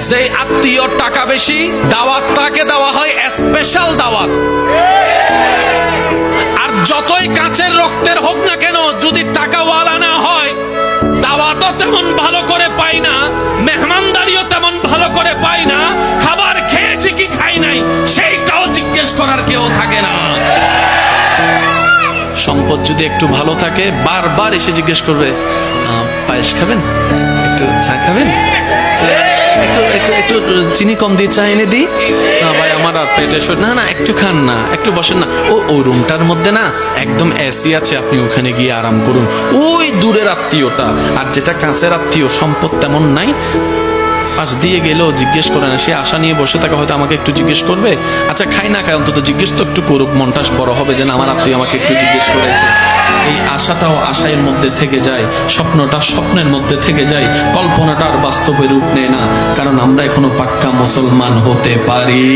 যে আত্মীয় টাকা বেশি, দাওয়াত তাকে দেওয়া হয় স্পেশাল দাওয়াত। আর যতই কাছের রক্তের হোক না কেন, যদি টাকাওয়ালা না হয়, দাওয়াতও তেমন ভালো করে পাই না, মেহমানদারিও তেমন ভালো করে পাই না, খাবার খেয়েছি কি খাই নাই সেইটাও জিজ্ঞেস করার কেউ থাকে না। সম্পদ যদি একটু ভালো থাকে, বারবার এসে জিজ্ঞেস করবে, পায়েস খাবেন, একটু চা খাবেন, একটু একটু একটু চিনি কম দিয়ে চা এনে দিই, না ভাই আমার আর পেটে না না একটু খান না, একটু বসেন না, ওই রুমটার মধ্যে না একদম এসি আছে, আপনি ওখানে গিয়ে আরাম করুন। ওই দূরের আত্মীয়টা। আর যেটা কাছের আত্মীয়, সম্পদ তেমন নাই, পাশ দিয়ে গেলেও জিজ্ঞেস করে না, সে আশা নিয়ে বসে থাকে হয়তো আমাকে একটু জিজ্ঞেস করবে। আচ্ছা খাই না খাই, অন্তত জিজ্ঞেস তো একটু করুক, মনটা বড় হবে যে না আমার আত্মীয় আমাকে একটু জিজ্ঞেস করেছে। এই আশাটাও আশায়ের মধ্যে থেকে যায়, স্বপ্নটা স্বপ্নের মধ্যে থেকে যায়, কল্পনাটা আর বাস্তবে রূপ নেয় না, কারণ আমরা এখনো পাক্কা মুসলমান হতে পারি।